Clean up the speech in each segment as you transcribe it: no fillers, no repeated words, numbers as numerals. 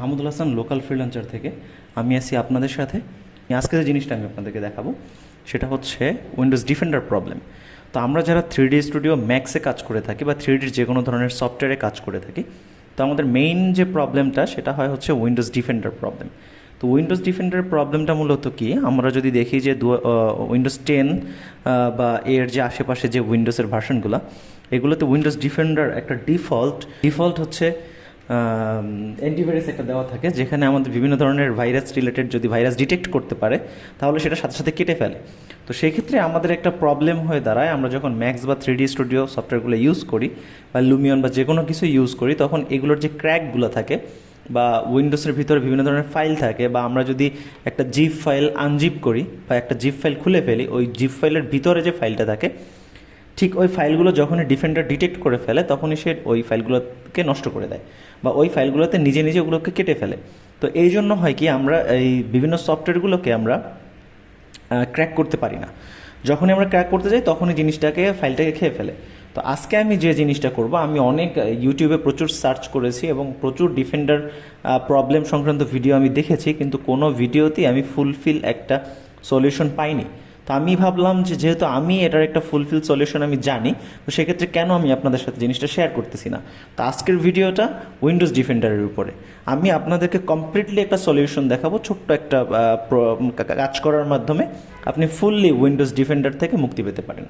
Mahmudul Hasan local freelancer থেকে আমি আছি আপনাদের সাথে। আজকে যে জিনিসটা আমি আপনাদেরকে দেখাবো সেটা হচ্ছে উইন্ডোজ ডিফেন্ডার প্রবলেম। তো আমরা যারা 3D স্টুডিও ম্যাক্সে কাজ করে থাকি বা 3Dর যে কোনো ধরনের সফটওয়্যারে কাজ করে থাকি, তো আমাদের মেইন যে প্রবলেমটা সেটা হয় হচ্ছে উইন্ডোজ ডিফেন্ডার প্রবলেম। তো উইন্ডোজ ডিফেন্ডার প্রবলেমটা মূলত কি, আমরা যদি দেখি যে উইন্ডোজ 10 বা এর যে আশেপাশে যে উইন্ডোজের ভার্সনগুলো, এগুলোতে উইন্ডোজ ডিফেন্ডার একটা ডিফল্ট হচ্ছে অ্যান্টিভাইরাস একটা দেওয়া থাকে, যেখানে আমাদের বিভিন্ন ধরনের ভাইরাস রিলেটেড যদি ভাইরাস ডিটেক্ট করতে পারে তাহলে সেটা সাথে সাথে কেটে ফেলে। তো সেক্ষেত্রে আমাদের একটা প্রবলেম হয়ে দাঁড়ায়, আমরা যখন ম্যাক্স বা 3D স্টুডিও সফটওয়্যারগুলো ইউজ করি বা লুমিয়ন বা যে কোনো কিছু ইউজ করি, তখন এগুলোর যে ক্র্যাকগুলো থাকে বা উইন্ডোজের ভিতরে বিভিন্ন ধরনের ফাইল থাকে, বা আমরা যদি একটা জিপ ফাইল আনজিপ করি বা একটা জিপ ফাইল খুলে ফেলি, ওই জিপ ফাইলের ভিতরে যে ফাইলটা থাকে ঠিক ওই ফাইলগুলো যখনই ডিফেন্ডার ডিটেক্ট করে ফেলে তখনই সে ওই ফাইলগুলোকে নষ্ট করে দেয় বা ওই ফাইলগুলোতে নিজে নিজে ওগুলোকে কেটে ফেলে। তো এই জন্য হয় কি, আমরা এই বিভিন্ন সফটওয়্যারগুলোকে আমরা ক্র্যাক করতে পারি না। যখনই আমরা ক্র্যাক করতে যাই তখনই ফাইলটাকে খেয়ে ফেলে। তো আজকে আমি যে জিনিসটা করব, আমি অনেক ইউটিউবে প্রচুর সার্চ করেছি এবং প্রচুর ডিফেন্ডার প্রবলেম সংক্রান্ত ভিডিও আমি দেখেছি, কিন্তু কোনো ভিডিওতেই আমি ফুলফিল একটা সলিউশন পাইনি। তো আমি ভাবলাম যে যেহেতু আমি এটার একটা ফুলফিল সলিউশন আমি জানি, তো সেক্ষেত্রে কেন আমি আপনাদের সাথে জিনিসটা শেয়ার করতেছি না। তো আজকের ভিডিওটা উইন্ডোজ ডিফেন্ডারের উপরে আমি আপনাদেরকে কমপ্লিটলি একটা সলিউশন দেখাবো, ছোট্ট একটা কাজ করার মাধ্যমে আপনি ফুললি উইন্ডোজ ডিফেন্ডার থেকে মুক্তি পেতে পারেন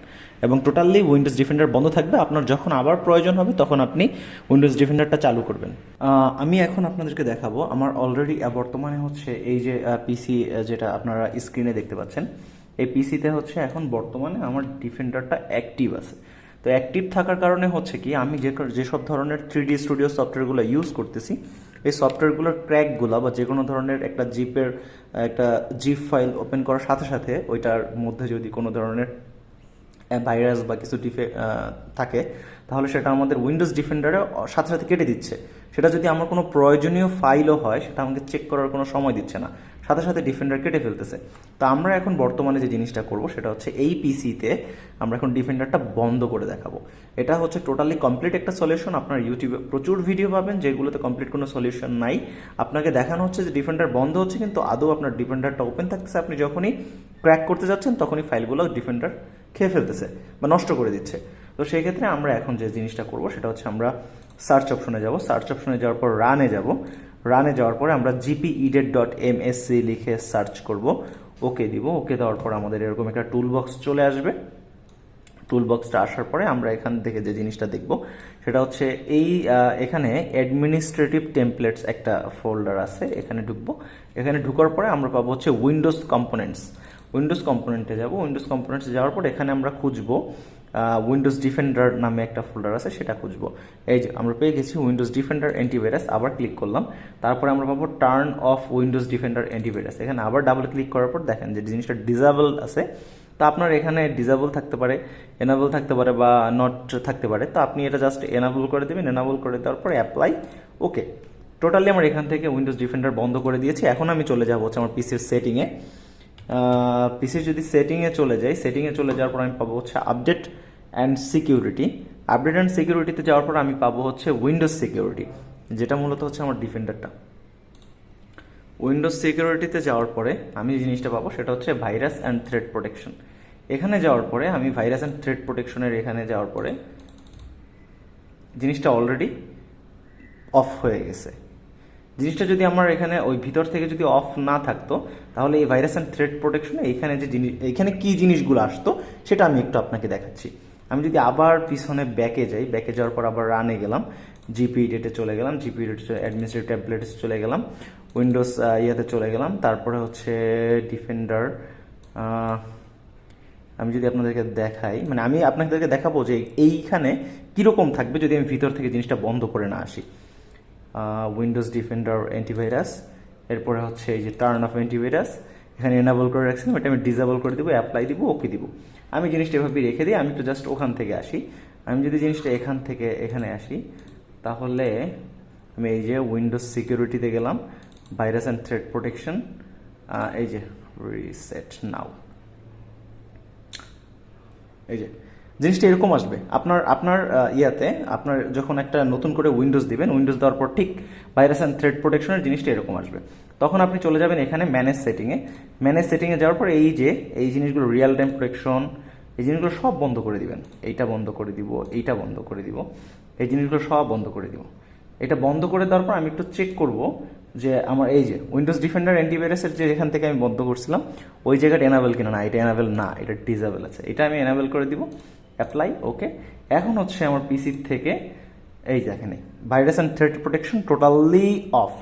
এবং টোটালি উইন্ডোজ ডিফেন্ডার বন্ধ থাকবে। আপনার যখন আবার প্রয়োজন হবে তখন আপনি উইন্ডোজ ডিফেন্ডারটা চালু করবেন। আমি এখন আপনাদেরকে দেখাবো আমার অলরেডি বর্তমানে হচ্ছে এই যে পিসি যেটা আপনারা স্ক্রিনে দেখতে পাচ্ছেন, এই পিসিতে হচ্ছে এখন বর্তমানে আমার ডিফেন্ডারটা অ্যাক্টিভ আছে। তো অ্যাক্টিভ থাকার কারণে হচ্ছে কি, আমি যেসব ধরনের 3D স্টুডিও সফটওয়্যারগুলো ইউজ করতেছি, এই সফটওয়্যারগুলোর ক্র্যাকগুলো বা যে কোনো ধরনের একটা জিপ ফাইল ওপেন করার সাথে সাথে ওইটার মধ্যে যদি কোনো ধরনের ভাইরাস বা কিছু থাকে, তাহলে সেটা আমাদের উইন্ডোজ ডিফেন্ডারে সাথে সাথে কেটে দিচ্ছে। সেটা যদি আমার কোনো প্রয়োজনীয় ফাইলও হয়, সেটা আমাকে চেক করার কোনো সময় দিচ্ছে না, সাথে সাথে ডিফেন্ডার কেটে ফেলতেছে। তো আমরা এখন বর্তমানে যে জিনিসটা করব সেটা হচ্ছে এই পিসিতে আমরা এখন ডিফেন্ডারটা বন্ধ করে দেখাবো। এটা হচ্ছে টোটালি কমপ্লিট একটা সলিউশন। আপনার ইউটিউবে প্রচুর ভিডিও পাবেন যেগুলোতে কমপ্লিট কোনো সলিউশন নাই। আপনাকে দেখানো হচ্ছে যে ডিফেন্ডার বন্ধ হচ্ছে, কিন্তু আদৌ আপনার ডিফেন্ডারটা ওপেন থাকতেছে। আপনি যখনই ক্র্যাক করতে যাচ্ছেন তখনই ফাইলগুলো ডিফেন্ডার খেয়ে ফেলতেছে বা নষ্ট করে দিচ্ছে। তো সেই ক্ষেত্রে আমরা এখন যে জিনিসটা করব সেটা হচ্ছে আমরা সার্চ অপশনে যাব। সার্চ অপশনে যাওয়ার পর রানে যাব। রানে যাওয়ার পরে আমরা gpedet.msc লিখে সার্চ করব, ওকে দিব। ওকে দেওয়ার পর আমাদের এরকম একটা টুল বক্স চলে আসবে। টুল বক্সটা আসার পরে আমরা এখান থেকে যে জিনিসটা দেখব সেটা হচ্ছে এখানে অ্যাডমিনিস্ট্রেটিভ টেমপ্লেটস একটা ফোল্ডার আছে, এখানে ঢুকবো। এখানে ঢুকার পরে আমরা পাবো হচ্ছে উইন্ডোজ কম্পোনেন্টস। উইন্ডোজ কম্পোনেন্টে যাব। উইন্ডোজ কম্পোনেন্টসে যাওয়ার পর এখানে আমরা খুঁজবো উইন্ডোজ ডিফেন্ডার নামে একটা ফোল্ডার আছে, সেটা খুঁজবো। এই যে আমরা পেয়ে গেছি উইন্ডোজ ডিফেন্ডার অ্যান্টিভাইরাস। আবার ক্লিক করলাম, তারপরে আমরা পাবো turn off Windows defender antivirus. এখানে আবার ডাবল ক্লিক করার পর দেখেন যে জিনিসটা ডিসেবল আছে। তো আপনার এখানে ডিসেবল থাকতে পারে, এনাবল থাকতে পারে বা নট থাকতে পারে। তো আপনি এটা জাস্ট এনাবল করে দেবেন। এনাবল করে দেওয়ার পর অ্যাপ্লাই, ওকে। টোটালি আমার এখান থেকে উইন্ডোজ ডিফেন্ডার বন্ধ করে দিয়েছি। এখন আমি চলে যাবো হচ্ছে আমার পিসির সেটিংয়ে। পিসির যদি সেটিংয়ে চলে যাই, সেটিংয়ে চলে যাওয়ার পর আমি পাবো হচ্ছে update and security. Update and সিকিউরিটিতে যাওয়ার পর আমি পাবো হচ্ছে উইন্ডোজ সিকিউরিটি, যেটা মূলত হচ্ছে আমার ডিফেন্ডারটা। উইন্ডোজ সিকিউরিটিতে যাওয়ার পরে আমি যে জিনিসটা পাবো সেটা হচ্ছে ভাইরাস অ্যান্ড থ্রেট প্রোটেকশন। এখানে যাওয়ার পরে আমি ভাইরাস অ্যান্ড থ্রেট প্রোটেকশনের এখানে যাওয়ার পরে জিনিসটা অলরেডি অফ হয়ে গেছে। জিনিসটা যদি আমার এখানে ওই ভিতর থেকে যদি অফ না থাকতো, তাহলে এই ভাইরাস অ্যান্ড থ্রেট প্রোটেকশনে এখানে কি জিনিসগুলো আসতো সেটা আমি একটু আপনাকে দেখাচ্ছি। আমি যদি আবার পিছনে ব্যাকে যাই, ব্যাকে যাওয়ার পর আবার রানে গেলাম, জিপিইডিতে চলে গেলাম, জিপিইডিতে অ্যাডমিনিস্ট্রেটিভ টেমপ্লেটস চলে গেলাম, উইন্ডোজ ইয়াতে চলে গেলাম, তারপরে হচ্ছে ডিফেন্ডার। আমি যদি আপনাদেরকে দেখাই, মানে আমি আপনাদেরকে দেখাবো যে এইখানে কীরকম থাকবে যদি আমি ভিতর থেকে জিনিসটা বন্ধ করে না আসি। উইন্ডোজ ডিফেন্ডার অ্যান্টিভাইরাস, এরপরে হচ্ছে এই যে টার্ন অফ অ্যান্টিভাইরাস, এখানে এনাবল করে রাখছিলাম, এটা আমি ডিসেবল করে দিব, অ্যাপ্লাই দিব, ওকে দিব। আমি জিনিসটা এভাবে রেখে দিই। আমি তো জাস্ট ওখান থেকে আসি। আমি যদি জিনিসটা এখান থেকে এখানে আসি, তাহলে আমি এই যে উইন্ডোজ সিকিউরিটিতে গেলাম, ভাইরাস অ্যান্ড থ্রেট প্রোটেকশন, এই যে রিসেট নাও, এই যে জিনিসটা এরকম আসবে আপনার আপনার ইয়াতে আপনার যখন একটা নতুন করে উইন্ডোজ দিবেন, উইন্ডোজ দেওয়ার পর ঠিক ভাইরাস অ্যান্ড থ্রেড প্রোটেকশনের জিনিসটা এরকম আসবে। তখন আপনি চলে যাবেন এখানে ম্যানেজ সেটিংয়ে। ম্যানেজ সেটিংয়ে যাওয়ার পর এই যে এই জিনিসগুলো রিয়েল টাইম প্রোটেকশন, এই জিনিসগুলো সব বন্ধ করে দিবেন। এইটা বন্ধ করে দিব, এইটা বন্ধ করে দিব, এই জিনিসগুলো সব বন্ধ করে দিব। এটা বন্ধ করে দেওয়ার পর আমি একটু চেক করব যে আমার এই যে উইন্ডোজ ডিফেন্ডার অ্যান্টিভাইরাসের যে এখান থেকে আমি বন্ধ করছিলাম ওই জায়গাটা এনাবেল কিনা, না এটা এনাবেল না, এটা ডিসেবল আছে, এটা আমি এনাবেল করে দিব। অ্যাপ্লাই, ওকে। এখন হচ্ছে আমার পিসির থেকে এই যে এখানে virus and thread protection totally off.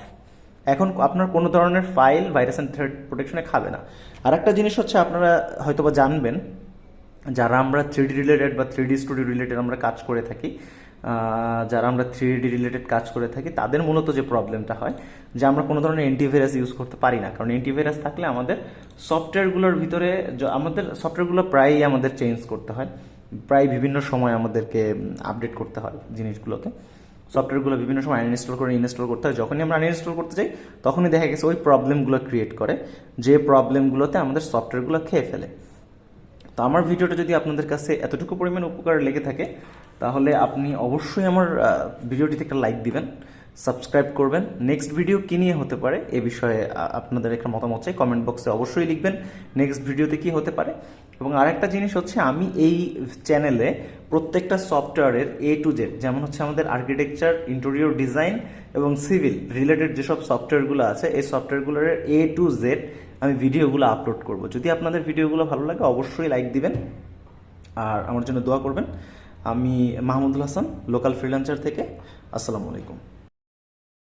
এখন আপনার কোনো ধরনের ফাইল ভাইরাস অ্যান্ড থ্রেড প্রোটেকশনে খাবে না। আর একটা জিনিস হচ্ছে আপনারা হয়তোবা জানবেন, যারা আমরা 3D রিলেটেড বা 3D স্টুডিও রিলেটেড আমরা কাজ করে থাকি, যারা আমরা 3D রিলেটেড কাজ করে থাকি তাদের মূলত যে প্রবলেমটা হয় যে আমরা কোনো ধরনের অ্যান্টিভাইরাস ইউজ করতে পারি না। কারণ অ্যান্টিভাইরাস থাকলে আমাদের সফটওয়্যারগুলোর ভিতরে আমাদের সফটওয়্যারগুলো প্রায়ই আমাদের চেঞ্জ করতে হয়, প্রায় বিভিন্ন সময় আমাদেরকে আপডেট করতে হয় জিনিসগুলোকে। সফটওয়্যারগুলো বিভিন্ন সময় আনইনস্টল করে ইনস্টল করতে হয়। যখনই আমরা আনইনস্টল করতে যাই তখনই দেখা গেছে ওই প্রবলেমগুলো ক্রিয়েট করে, যে প্রবলেমগুলোতে আমাদের সফটওয়্যারগুলো খেয়ে ফেলে। তো আমার ভিডিওটা যদি আপনাদের কাছে এতটুকু পরিমাণ উপকার লেগে থাকে তাহলে আপনি অবশ্যই আমার ভিডিওটিতে একটা লাইক দিবেন, সাবস্ক্রাইব করবেন। নেক্সট ভিডিও কী নিয়ে হতে পারে এ বিষয়ে আপনাদের একটা মতামত চাই, কমেন্ট বক্সে অবশ্যই লিখবেন নেক্সট ভিডিওতে কী হতে পারে। এবং আরেকটা জিনিস হচ্ছে আমি এই চ্যানেলে প্রত্যেকটা সফটওয়্যারের A to Z, যেমন হচ্ছে আমাদের আর্কিটেকচার, ইন্টেরিয়র ডিজাইন এবং সিভিল রিলেটেড যেসব সফটওয়্যারগুলো আছে এই সফটওয়্যারগুলোর A to Z আমি ভিডিওগুলো আপলোড করব। যদি আপনাদের ভিডিওগুলো ভালো লাগে অবশ্যই লাইক দিবেন আর আমার জন্য দোয়া করবেন। আমি মাহমুদুল হাসান, লোকাল ফ্রিল্যান্সার থেকে। আসসালামু আলাইকুম।